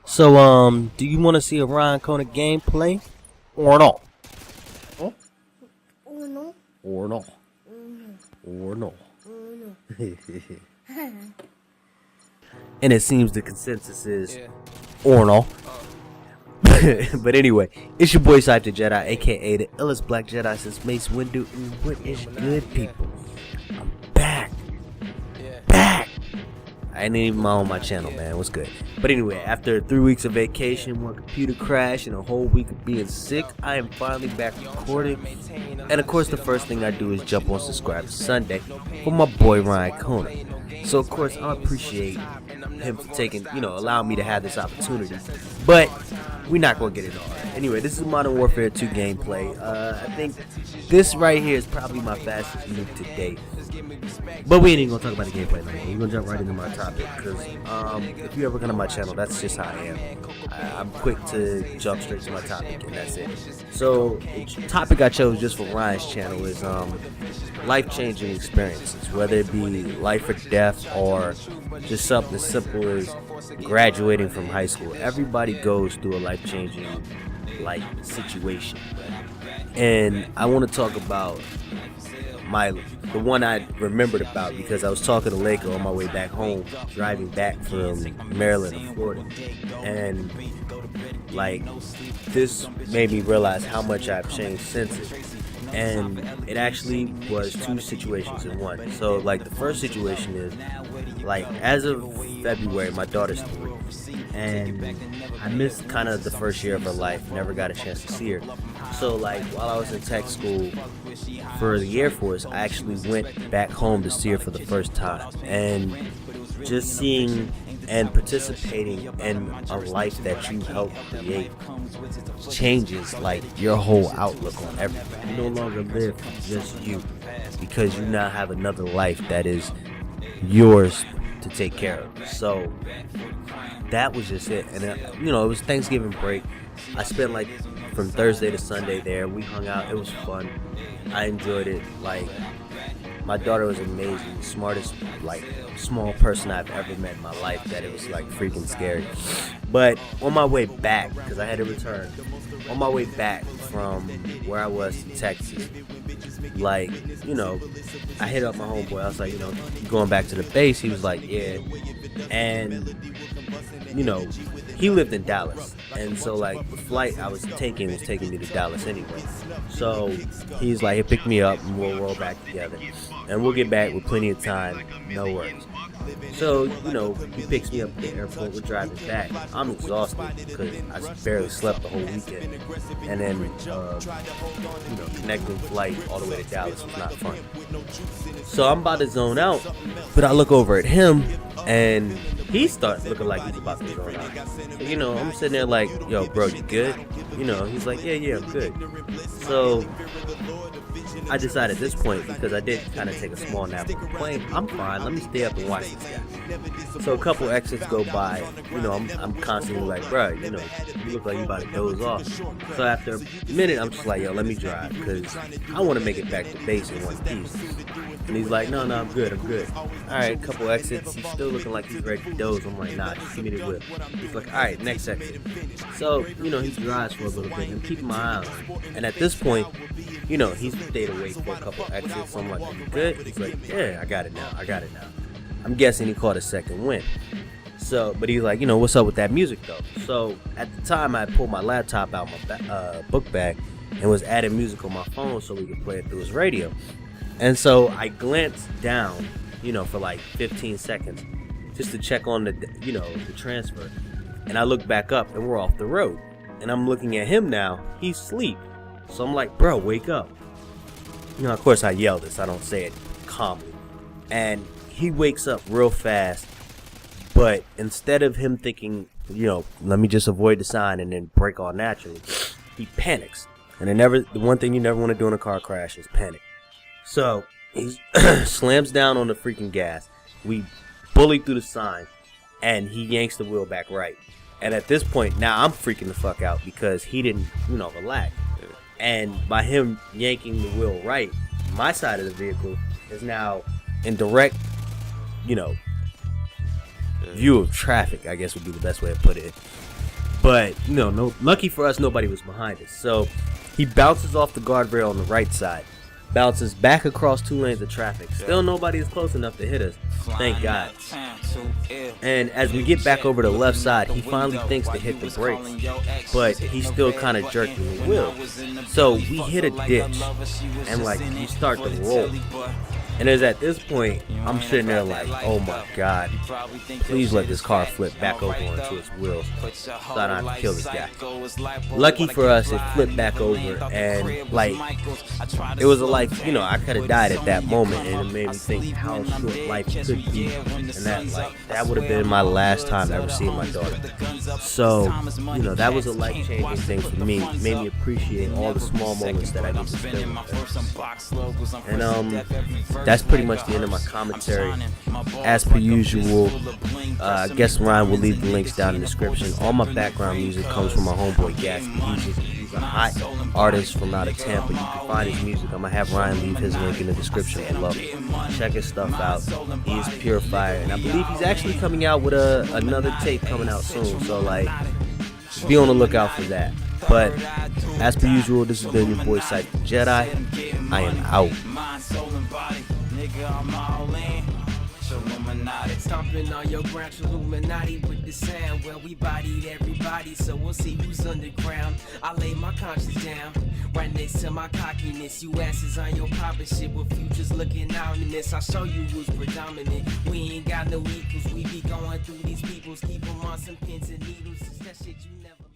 So, do you want to see a Ryan Kona gameplay or no? Huh? Uno. Or no? Uno. Or no? Uno. And it seems the consensus is or no. But anyway, it's your boy Cypher Jedi, aka the illest black Jedi since Mace Windu. And what is good, people? I'm back. I ain't even on my channel, man. What's good? But anyway, after 3 weeks of vacation, one computer crash, and a whole week of being sick, I am finally back recording. And of course, the first thing I do is jump on Subscribe Sunday for my boy Ryan Kona. So of course, I appreciate him for taking, allowing me to have this opportunity. But we're not gonna get it all. Anyway, this is Modern Warfare 2 gameplay. I think this right here is probably my fastest nuke to date. But we ain't even gonna talk about the gameplay no more. We're gonna jump right into my topic because if you ever come to my channel, that's just how I am. I'm quick to jump straight to my topic, and that's it. So the topic I chose just for Ryan's channel is life-changing experiences, whether it be life or death or just something as simple as graduating from high school. Everybody goes through a life-changing situation, and I want to talk about the one I remembered about because I was talking to Laker on my way back home, driving back from Maryland to Florida, and this made me realize how much I've changed since it. And it actually was two situations in one. So the first situation is as of February, my daughter's 3, and I missed kind of the first year of her life, never got a chance to see her. So while I was in tech school for the Air Force, I actually went back home to see her for the first time, and just seeing and participating in a life that you helped create changes your whole outlook on everything. You no longer live just you, because you now have another life that is yours to take care of. So that was just it. And it was Thanksgiving break. I spent from Thursday to Sunday there. We hung out. It was fun. I enjoyed it. My daughter was amazing, smartest small person I've ever met in my life, that it was freaking scary. But on my way back, because I had to return, on my way back from where I was in Texas, I hit up my homeboy. I was like, you going back to the base? He was like, yeah. And he lived in Dallas, and so the flight I was taking me to Dallas anyway. So he's like, he'll pick me up and we'll roll back together, and we'll get back with plenty of time, no worries. So he picks me up at the airport. We're driving back. I'm exhausted because I barely slept the whole weekend, and then connecting flight all the way to Dallas was not fun. So I'm about to zone out, but I look over at him, and he starts looking like he's about to zone out. I'm sitting there yo, bro, you good? He's like, yeah, I'm good. So I decided at this point, because I did kind of take a small nap on the plane, I'm fine, let me stay up and watch this guy. So a couple exits go by, I'm constantly bro, you look like you about to doze off. So after a minute, I'm just yo, let me drive, because I want to make it back to base in one piece. And he's like, no, I'm good. Alright, a couple exits, he's still looking like he's ready to doze. I'm like, nah, just give me the whip. He's like, alright, next exit. So, he drives for a little bit, and I'm keeping my eye on him. And at this point, he's stayed awake for a couple exits. So I'm like, you good? He's like, yeah, I got it now. I'm guessing he caught a second wind. So, but he's like, what's up with that music though? So at the time, I pulled my laptop out my book bag and was adding music on my phone so we could play it through his radio. And so I glanced down, for 15 seconds just to check on the transfer. And I look back up and we're off the road. And I'm looking at him now. He's asleep. So I'm like, bro, wake up. Of course I yell this. I don't say it calmly. And he wakes up real fast. But instead of him thinking, let me just avoid the sign and then break all naturally, he panics. And the one thing you never want to do in a car crash is panic. So he slams down on the freaking gas. We bully through the sign, and he yanks the wheel back right. And at this point, now I'm freaking the fuck out because he didn't, relax. And by him yanking the wheel right, my side of the vehicle is now in direct, view of traffic, I guess would be the best way to put it. But no, lucky for us, nobody was behind us. So he bounces off the guardrail on the right side, bounces back across 2 lanes of traffic. Still nobody is close enough to hit us, thank God. And as we get back over to the left side, he finally thinks to hit the brakes, but he's still kind of jerking the wheel. So we hit a ditch, and like we start to roll. And it's at this point, I'm sitting there like, oh my God, please let this car flip back over onto its wheels so I don't have to kill this guy. Lucky for us, it flipped back over, and like, it was I could have died at that moment, and it made me think how short life could be, and that would have been my last time ever seeing my daughter. So, that was a life-changing thing for me. It made me appreciate all the small moments that I get to spend with her. And that's pretty much the end of my commentary. As per usual, I guess Ryan will leave the links down in the description. All my background music comes from my homeboy Gatsby. He's a hot artist from out of Tampa. You can find his music. I'm gonna have Ryan leave his link in the description below. Check his stuff out. He is pure fire, and I believe he's actually coming out with another tape coming out soon. So be on the lookout for that. But as per usual, this has been your boy Cypher Jedi. I am out. Stomping on your ground, Illuminati with the sound. Well, we bodied everybody, so we'll see who's underground. I lay my conscience down, right next to my cockiness. You asses on your poppin' shit with futures looking ominous. I'll show you who's predominant. We ain't got no equals, we be going through these peoples. Keep them on some pins and needles, it's that shit you never